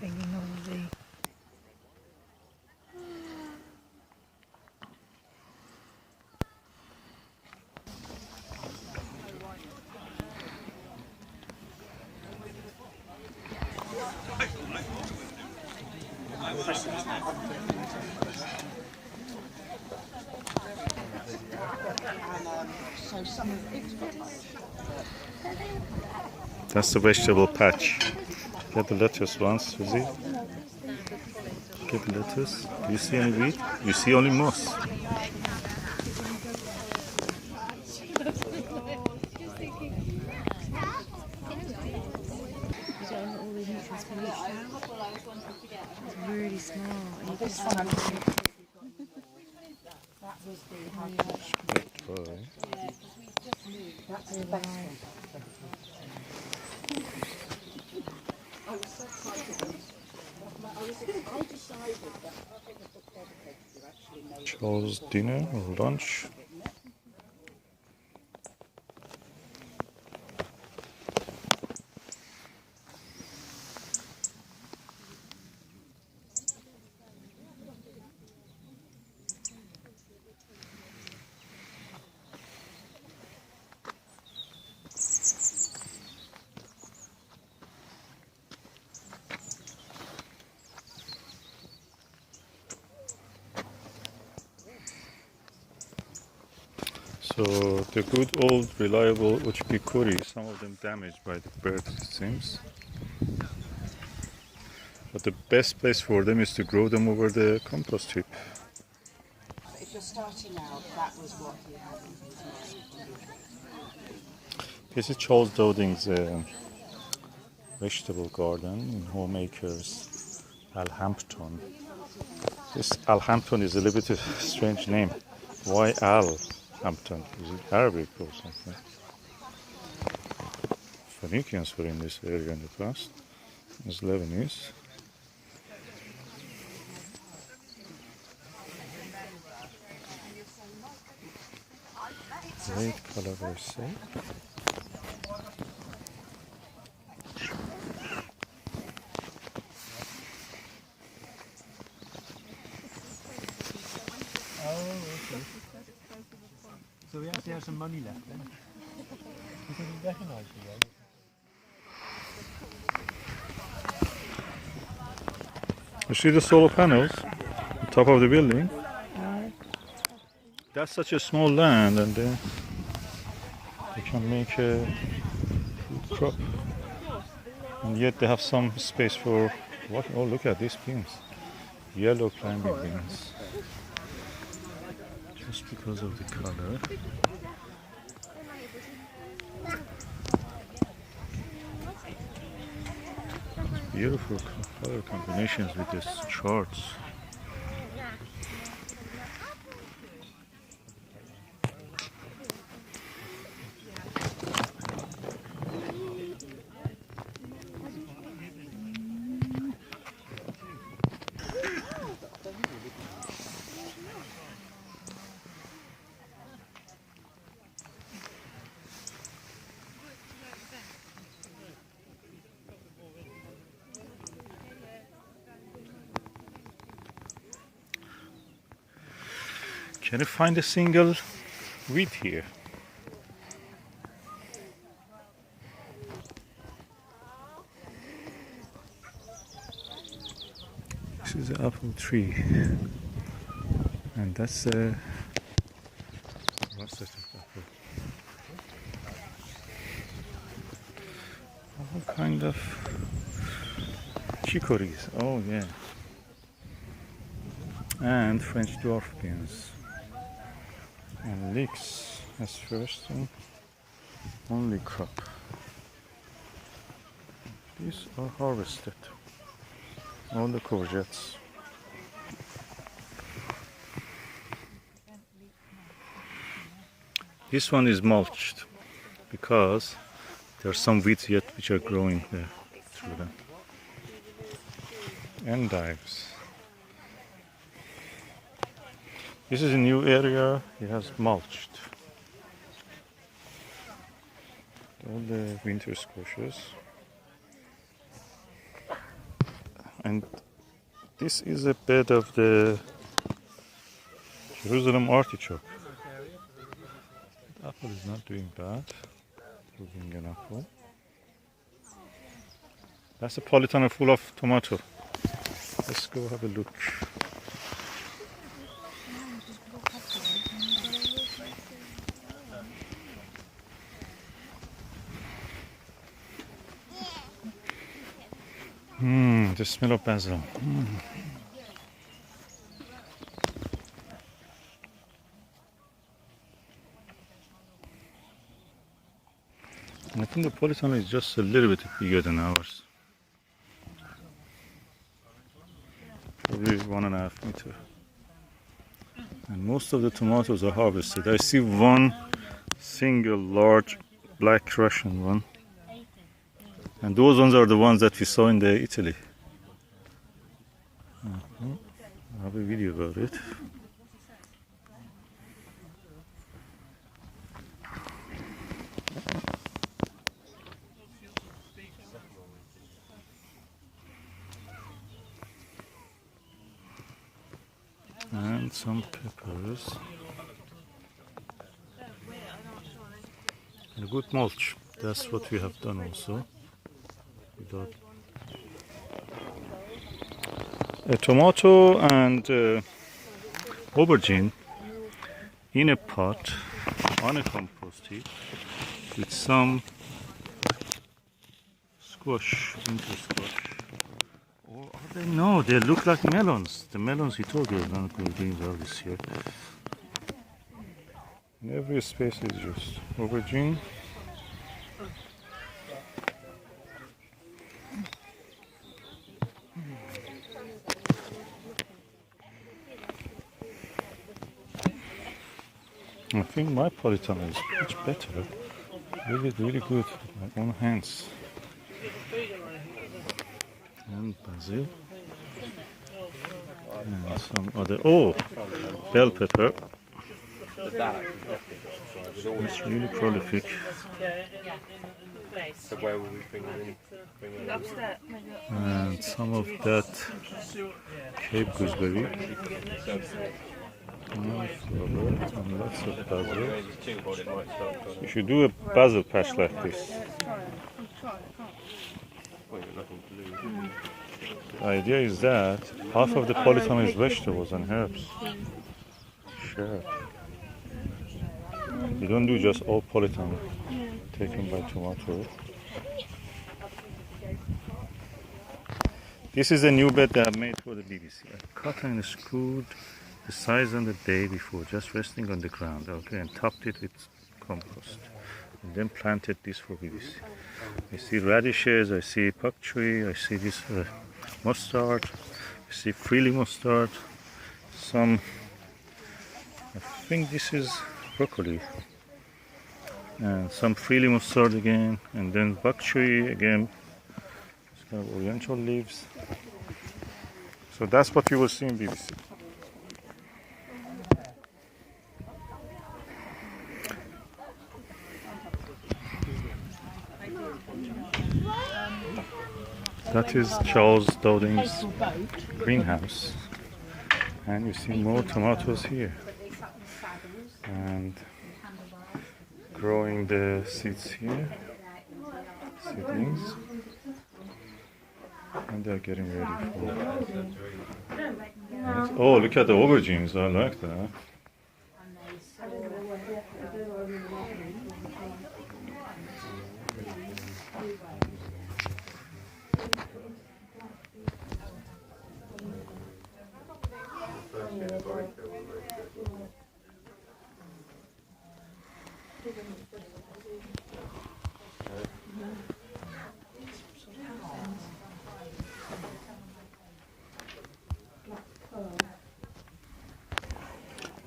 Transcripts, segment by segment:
bringing all the That's the vegetable patch. Get the lettuce once, Susie. Get the lettuce. Do you see any wheat? You see only moss. It's really small. And you just want that was the that's the best one. I was so excited. I decided that I think the book dedicated to actually know Charles' dinner or lunch. So the good old reliable uchki kuri, some of them damaged by the birds it seems. But the best place for them is to grow them over the compost heap. if you're starting out, that was what you had in mind. This is Charles Dowding's vegetable garden in Homeacres, Alhampton. This Alhampton is a little bit of a strange name. Why Alhampton? Is it Arabic or something? Phoenicians were in this area in the past. It's Lebanese. Great calabash. So we actually have some money left then. You didn't recognise me then? You see the solar panels on top of the building? That's such a small land, and you can make a food crop. And yet they have some space for what? Oh, look at these beans. Yellow climbing beans. Just because of the color. Beautiful color combinations with these charts. Can you find a single wheat here? This is an apple tree, and that's a russet apple. All kind of chicories. Oh yeah, and French dwarf beans. And leeks as first and only crop. These are harvested. All the courgettes. This one is mulched because there are some weeds yet which are growing there through them. Endives. This is a new area, it has mulched. All the winter squashes. And this is a bed of the Jerusalem artichoke. The apple is not doing bad. Looking an apple. That's a polytunnel full of tomato. Let's go have a look. The smell of basil. I think the polytunnel is just a little bit bigger than ours. Probably 1.5 meters. And most of the tomatoes are harvested. I see one single large black Russian one. And those ones are the ones that we saw in the Italy. I have a video about it. And some peppers. And a good mulch. That's what we have done also. Without a tomato and aubergine in a pot on a compost heap with some squash, winter squash. Or are they? No, they look like melons. The melons he told you are not good beans are this year. In every space is just aubergine. I think my polytunnel is much better. Really good with my own hands. And basil. And some other, bell pepper. It's really prolific. So where will we bring it in? Upstairs. And some of that Cape gooseberry. And lots of basil. You should do a basil patch like this. The idea is that half of the polytunnel is vegetables and herbs. Sure. You don't do just all polytunnel taken by tomato. This is a new bed that I made for the BBC. I cut and screwed the size on the day before, just resting on the ground, okay, and topped it with compost. And then planted this for BBC. I see radishes, I see pak choi, I see this mustard, I see frilly mustard, some, I think this is broccoli, and some frilly mustard again, and then pak choi again, it's kind of oriental leaves. So that's what you will see in BBC. That is Charles Dowding's greenhouse, and you see more tomatoes here, and growing the seeds here, seedlings, and they're getting ready for it. Oh, look at the aubergines, I like that.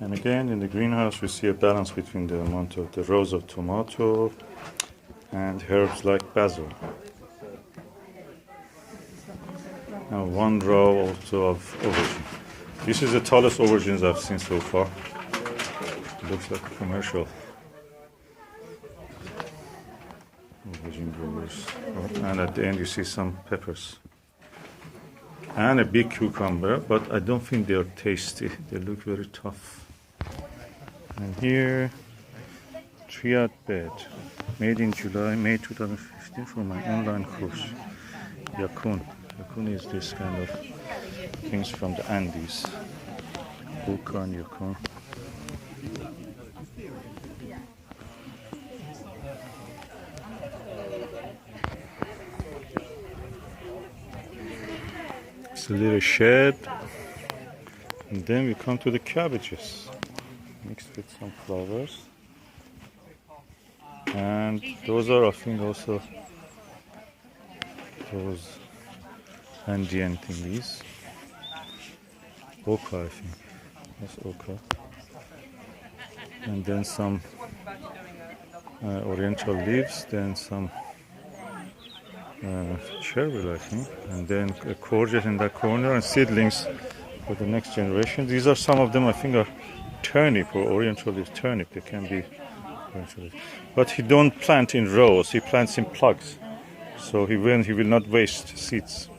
And again, in the greenhouse, we see a balance between the amount of the rows of tomato and herbs like basil. And one row also of aubergine. This is the tallest aubergines I've seen so far. It looks like a commercial. Aubergine growers. And at the end, you see some peppers. and a big cucumber, but I don't think they're tasty. They look very tough. And here, triad bed, made in July, May 2015 for my online course. Yakun. Yakun is this kind of things from the Andes. Hookah and yakun. It's a little shed. And then we come to the cabbages, mixed with some flowers. And those are, I think, also those Andean thingies. Oka, I think. That's oka. And then some oriental leaves, then some chervil, I think, and then a courgette in that corner, and seedlings for the next generation. These are some of them, I think, are turnip or oriental leaf turnip. They can be oriental leaf. But he don't plant in rows, he plants in plugs. So he will not waste seeds.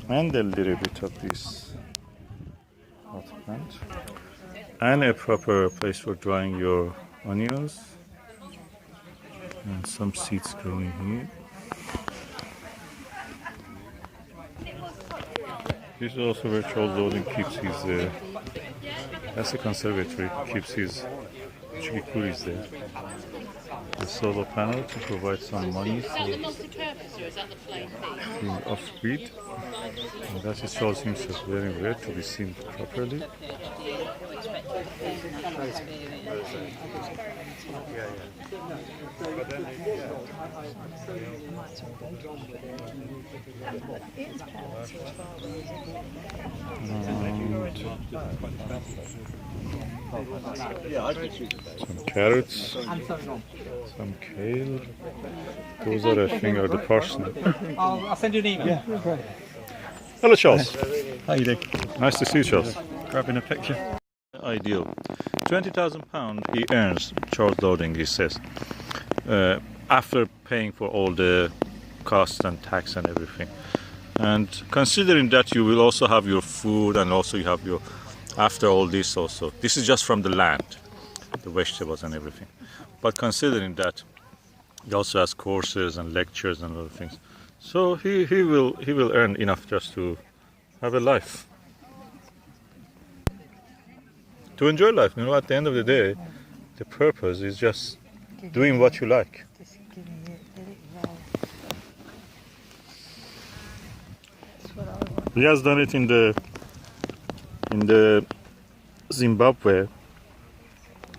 And a little bit of this hot plant. And a proper place for drying your onions. And some seeds growing here. This is also where Charles Dowding keeps his, that's a conservatory, keeps his chikuris there. The solar panel to provide some money for being off-grid. And that is Charles himself wearing red to be seen properly. Some carrots, some kale. Those are, I think, are the parsnip. I'll send you an email. Yeah, great. Hello, Charles. How you doing? Nice to see you, Charles. Grabbing a picture. Ideal. £20,000 he earns, Charles Dowding, he says, after paying for all the costs and tax and everything. And considering that you will also have your food and also you have your, after all this also, this is just from the land, the vegetables and everything. But considering that he also has courses and lectures and other things, so he will earn enough just to have a life. To enjoy life, you know, at the end of the day, the purpose is just doing what you like. He has done it in the Zimbabwe.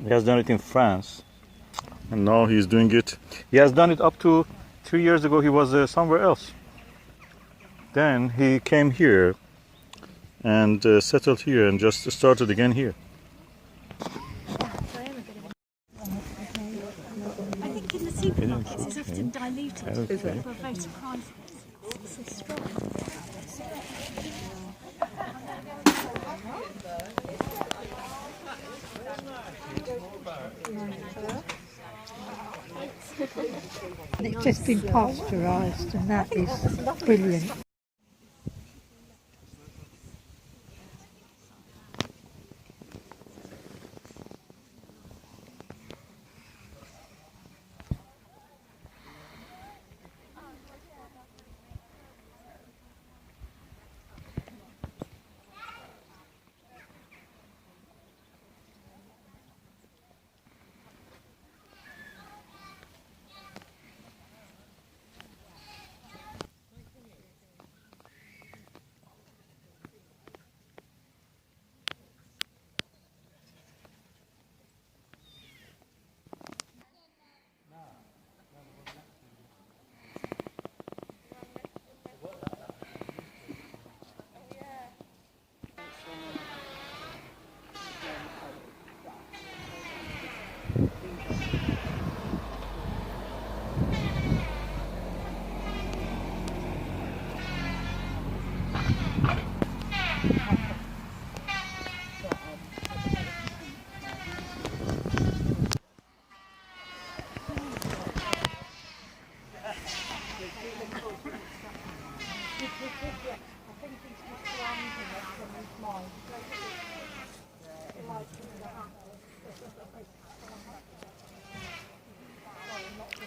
He has done it in France, and now he's doing it. He has done it up to 3 years ago. He was somewhere else. Then he came here and settled here and just started again here. I think in the supermarkets it's often diluted for voter prizes. It's so strong. It's just been pasteurised, and that is brilliant.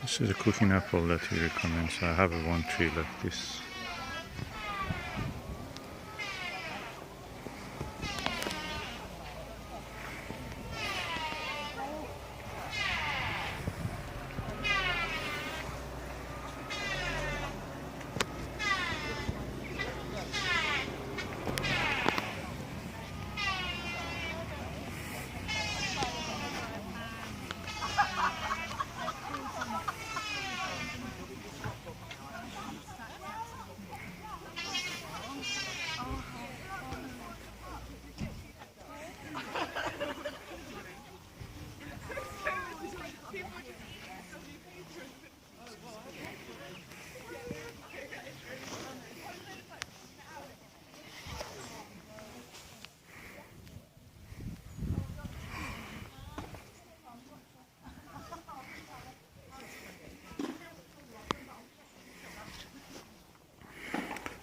This is a cooking apple that he recommends. I have one tree like this.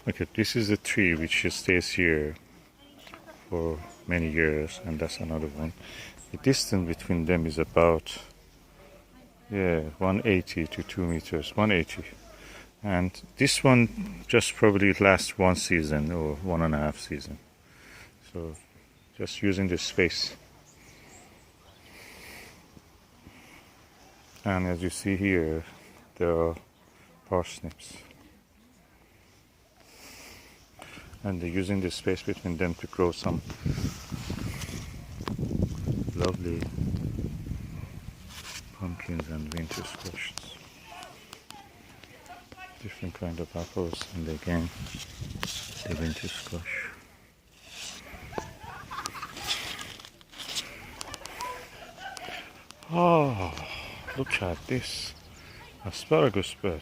Okay, this is a tree which stays here for many years, and that's another one. The distance between them is about 180 to 2 meters, 180. And this one just probably lasts one season or 1.5 season. So just using this space. And as you see here, there are parsnips. And they're using the space between them to grow some lovely pumpkins and winter squashes. Different kind of apples, and again the winter squash. Oh, look at this asparagus bed.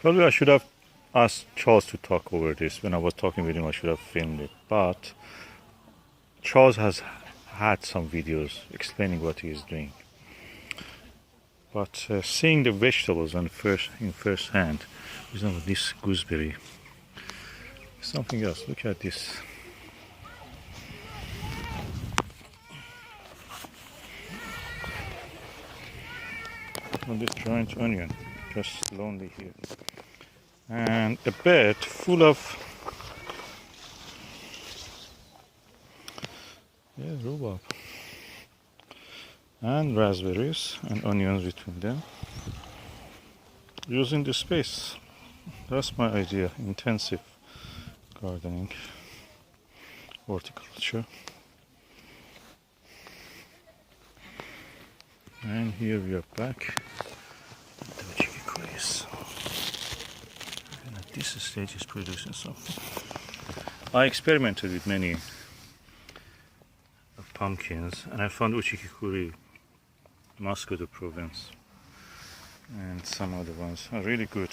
Probably I should have asked Charles to talk over this. When I was talking with him, I should have filmed it. But Charles has had some videos explaining what he is doing. But seeing the vegetables in first hand, for example, this gooseberry, something else. Look at this. And this giant onion, just lonely here. And a bed full of rhubarb and raspberries and onions between them, using the space. That's my idea. Intensive gardening, horticulture. And here we are back at the chickpeas. And at this stage is producing something. I experimented with many pumpkins, and I found uchikikuri, Moscow province, and some other ones are really good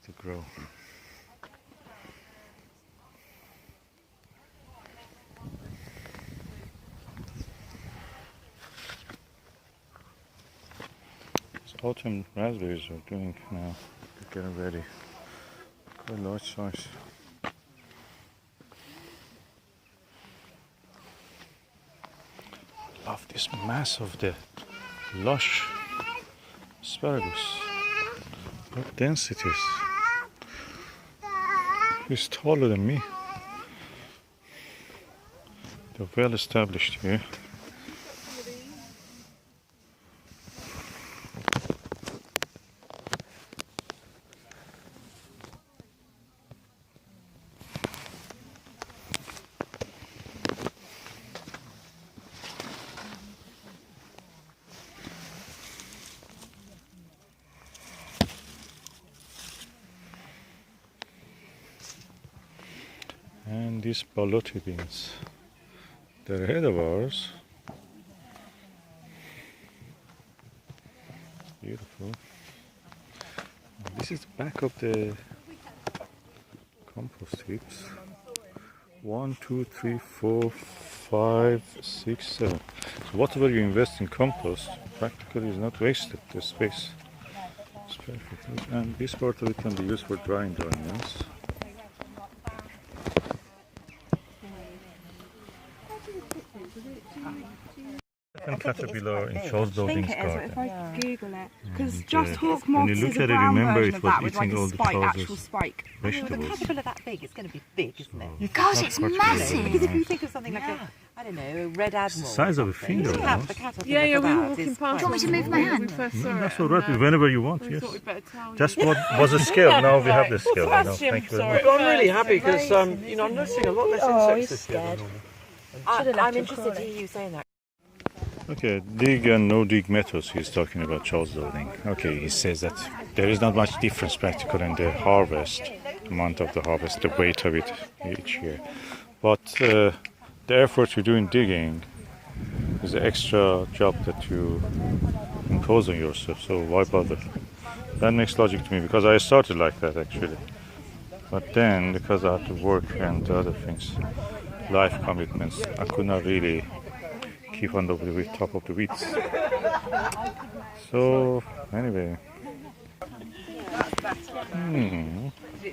to grow. Autumn raspberries are doing now, they're getting ready. Quite large size. Love this mass of the lush asparagus. What dense it is. It's taller than me. They're well established here. And these balotti beans, they're ahead of ours. Beautiful. And this is the back of the compost heaps. 1, 2, 3, 4, 5, 6, 7. So whatever you invest in compost practically is not wasted. The space is perfect. And this part of it can be used for drying the onions. African caterpillar in Charles Dowding's If garden. I Google it, because And, just hawk when moths you look is a at it, brown remember version it of was that with like eating a all the spike, trousers. actual spike. With a Vegetables. caterpillar that big, it's going to be big, isn't it? Gosh, it's massive. Because if you think of something like a, I don't know, a red admiral. It's the size of a finger, The almost. caterpillar Yeah, for we were that walking is past. Do you want me to move my hand? That's all right. Whenever you want, yes. Thought we'd better tell Just you. what was the scale. Now we have the scale. Well, No, Jim, thank you very sorry. much. But I'm really happy because you know I'm noticing a lot less insects this year than normal. I'm interested to hear you saying that. Okay, dig and no dig methods. He's talking about Charles Dowding. Okay, he says that there is not much difference practical in the harvest, amount of the harvest, the weight of it each year. But the effort you do in digging is an extra job that you impose on yourself. So why bother? That makes logic to me because I started like that actually. But then, because I had to work and other things, life commitments, I could not really keep on the top of the weeds. So, anyway.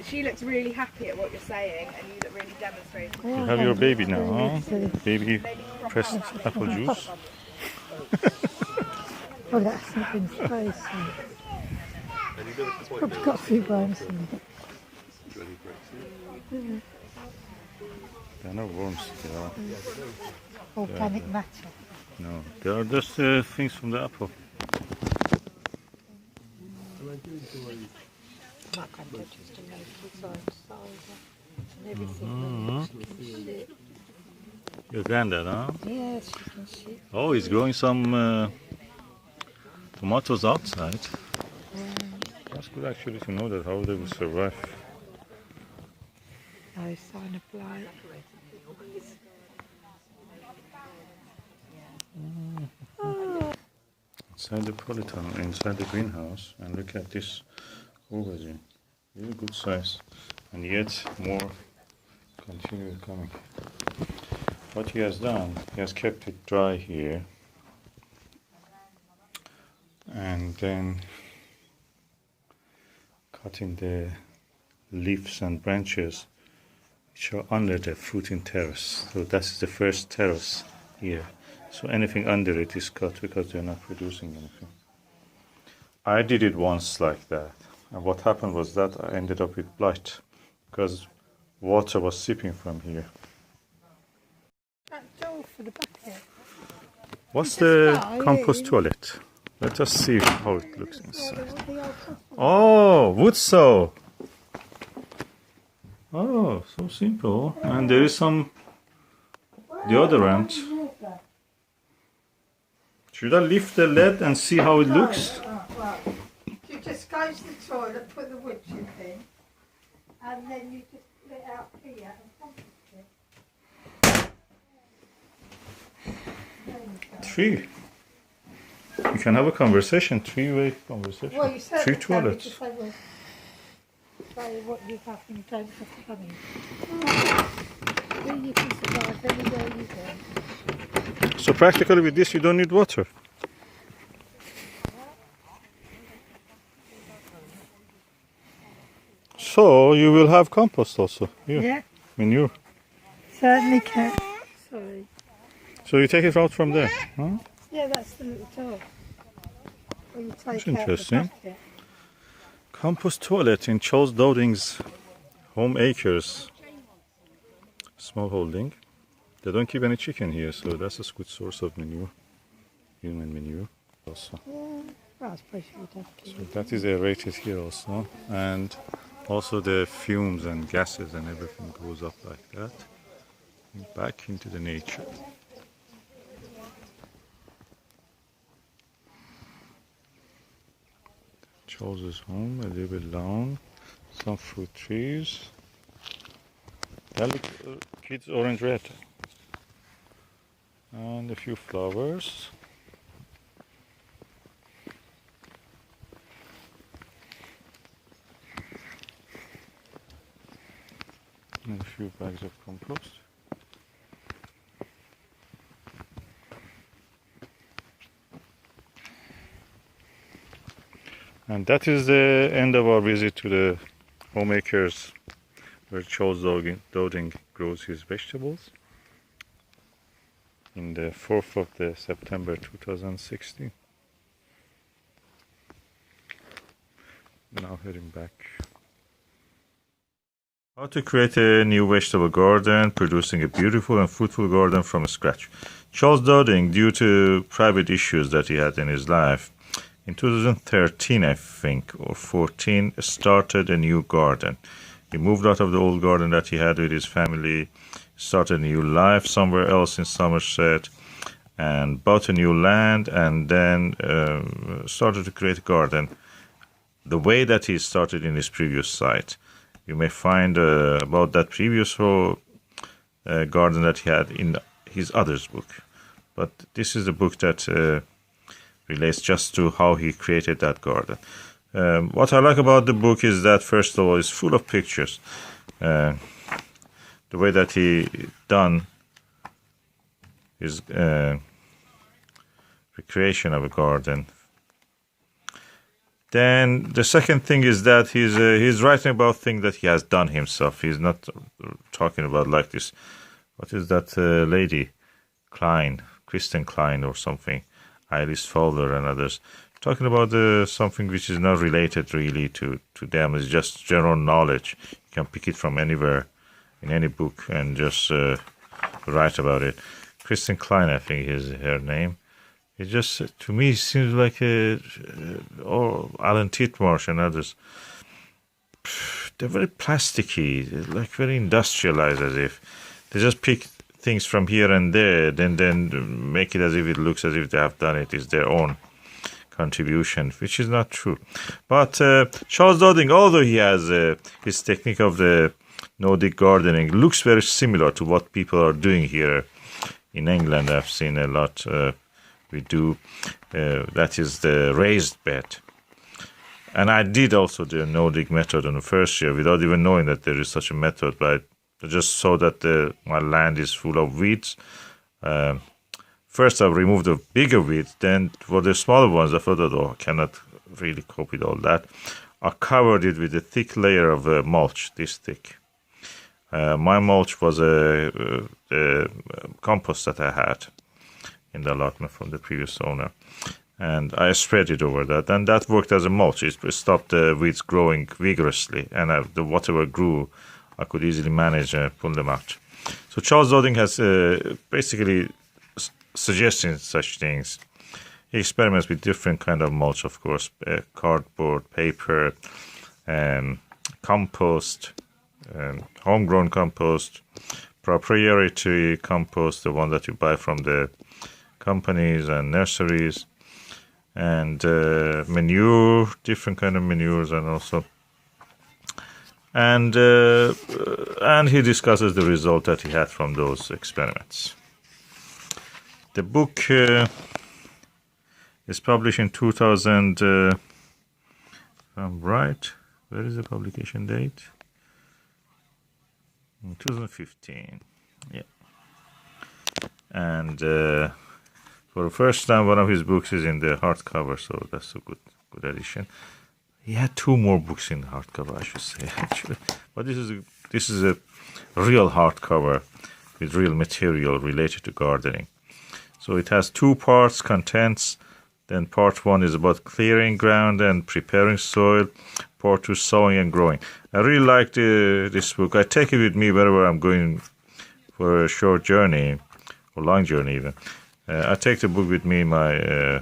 She looks really happy at what you're saying, and you look really demonstrated. You have your baby now, huh? Baby pressed apple juice. Oh, that's something spicy. Probably got a few worms in it. There are no worms, there are. Organic matter. No, they are just things from the apple. Your granddad, huh? Yes, you can see. Oh, he's growing some tomatoes outside. That's good actually to know that how they will survive. No sign of blight. Inside the polytunnel, inside the greenhouse, and look at this aubergine. Really good size, and yet more continue coming. What he has done, he has kept it dry here, and then cutting the leaves and branches which are under the fruiting terrace. So that's the first terrace here. So anything under it is cut because they're not producing anything. I did it once like that, and what happened was that I ended up with blight because water was seeping from here. That door for the bucket. What's the compost toilet? Let us see how it looks inside. Oh, wood saw. Oh, so simple. And there is some the other end. Should I lift the lid and see how it looks? You just go to the toilet, put the wood chip in, and then you just put it out here and compost it. 3. You can have a conversation, 3-way conversation. Well, you 3 certainly can, toilets. because they will say what you have and you don't have to come in. Then you can survive anywhere you go. So practically with this you don't need water. So you will have compost also here. Yeah, Manure. certainly can. Sorry. So you take it out from there, huh? Yeah, that's the little door. Well, you take That's out the interesting. bucket. Compost toilet in Charles Dowding's home acres. Small holding. They don't keep any chicken here, so that's a good source of manure. Human manure also. Well, I suppose you would have to. So that is aerated here also. And also the fumes and gases and everything goes up like that. And back into the nature. Charles's home, a little bit lawn, some fruit trees. That looks kids orange red. And a few flowers. And a few bags of compost. And that is the end of our visit to the homemakers where Charles Dowding grows his vegetables. in the 4th of the September 2016. Now heading back. How to create a new vegetable garden, producing a beautiful and fruitful garden from scratch. Charles Dowding, due to private issues that he had in his life, in 2013, I think, or 14, started a new garden. He moved out of the old garden that he had with his family, started a new life somewhere else in Somerset, and bought a new land, and then started to create a garden the way that he started in his previous site. You may find about that previous garden that he had in his other's book. But this is the book that relates just to how he created that garden. What I like about the book is that, first of all, it's full of pictures. The way that he done his recreation of a garden. Then the second thing is that he's writing about things that he has done himself. He's not talking about like this. What is that lady? Kristen Klein or something. Iris Fowler and others. Talking about something which is not related really to them. It's just general knowledge. You can pick it from anywhere in any book and just write about it. Kristen Klein, I think is her name. It just, to me, seems like or Alan Titmarsh and others. They're very plasticky, like very industrialized, as if they just pick things from here and there, then make it as if it looks as if they have done it. It's their own contribution, which is not true. But Charles Dowding, although he has his technique of the Nordic gardening, looks very similar to what people are doing here in England. I've seen a lot. We do that is the raised bed, and I did also the Nordic method in the first year without even knowing that there is such a method. But I just saw that my land is full of weeds. First, I removed the bigger weeds. Then, for the smaller ones, I thought that I cannot really cope with all that. I covered it with a thick layer of mulch, this thick. My mulch was a compost that I had in the allotment from the previous owner, and I spread it over that, and that worked as a mulch. It stopped the weeds growing vigorously, and the whatever grew, I could easily manage and pull them out. So Charles Dowding has basically suggesting such things. He experiments with different kind of mulch, of course, cardboard, paper, compost, homegrown compost, proprietary compost, the one that you buy from the companies and nurseries, and manure, different kind of manures, and also, and he discusses the result that he had from those experiments. The book is published in 2000. If I'm right, where is the publication date? In 2015. Yeah, and for the first time, one of his books is in the hardcover, so that's a good addition. He had 2 more books in the hardcover, I should say, actually. But this is a real hardcover with real material related to gardening. So it has 2 parts, contents. Then part 1 is about clearing ground and preparing soil. Part 2, sowing and growing. I really like this book. I take it with me wherever I'm going for a short journey, or long journey even. I take the book with me in my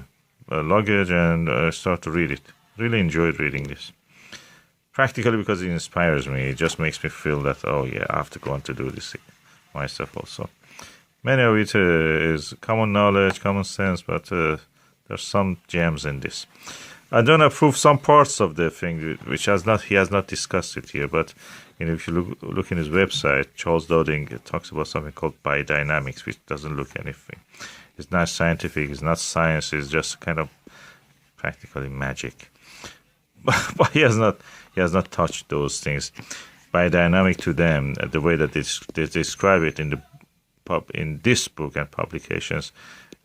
luggage and I start to read it. Really enjoyed reading this. Practically because it inspires me. It just makes me feel that, oh yeah, I have to go on to do this myself also. Many of it is common knowledge, common sense, but there's some gems in this. I don't approve some parts of the thing which he has not discussed it here, but if you look in his website, Charles Dowding talks about something called biodynamics, which doesn't look anything. It's not scientific, it's not science, it's just kind of practically magic. But he has not touched those things. Biodynamic to them, the way that they describe it in this book and publications,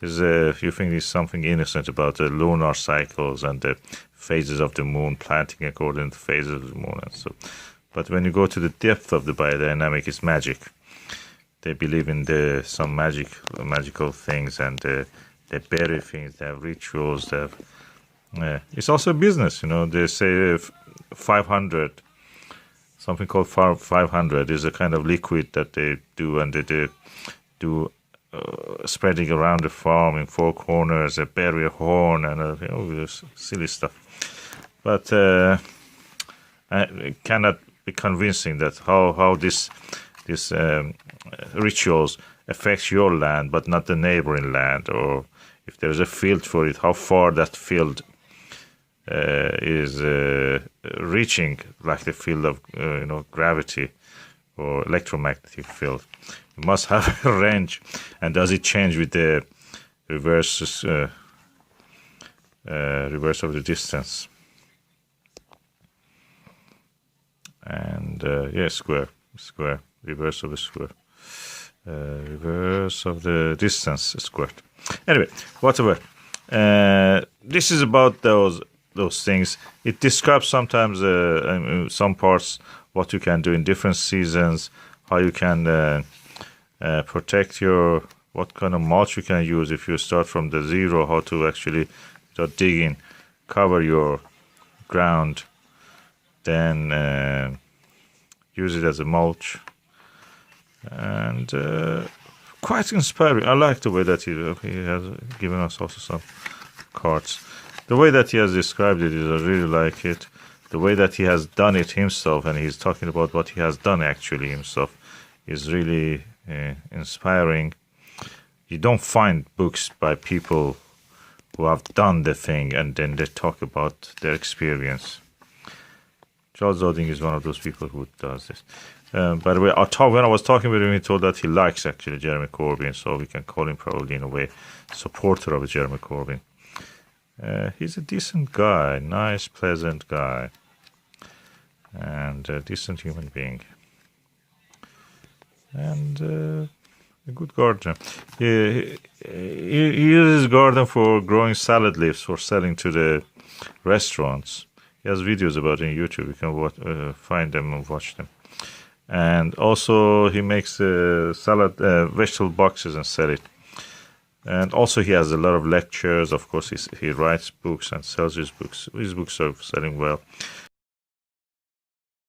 is you think there's something innocent about the lunar cycles and the phases of the moon, planting according to the phases of the moon and so. But when you go to the depth of the biodynamic, it's magic. they believe in some magical things, and they bury things. They have rituals. They have. It's also a business, you know. They say 500, something called 500 is a kind of liquid that they do, and they do spreading around the farm in four corners. They bury a horn and this silly stuff. But it cannot be convincing that how this rituals affects your land, but not the neighboring land, or if there's a field for it, how far that field is reaching, like the field of gravity or electromagnetic field. You must have a range, and does it change with the reverse of the distance? And square, reverse of the square, reverse of the distance squared. Anyway, whatever. This is about those things. It describes sometimes in some parts what you can do in different seasons, how you can protect what kind of mulch you can use if you start from the zero, how to actually start digging, cover your ground, then use it as a mulch, and quite inspiring. I like the way that he has given us also some cards. The way that he has described it is, I really like it. The way that he has done it himself, and he's talking about what he has done actually himself, is really inspiring. You don't find books by people who have done the thing and then they talk about their experience. Charles Dowding is one of those people who does this. By the way, when I was talking with him, he told that he likes actually Jeremy Corbyn, so we can call him probably in a way supporter of Jeremy Corbyn. He's a decent guy, nice, pleasant guy, and a decent human being, and a good gardener. He uses his garden for growing salad leaves for selling to the restaurants. He has videos about it on YouTube. You can find them and watch them. And also he makes vegetable boxes and sell it. And also he has a lot of lectures. Of course, he writes books and sells his books. His books are selling well.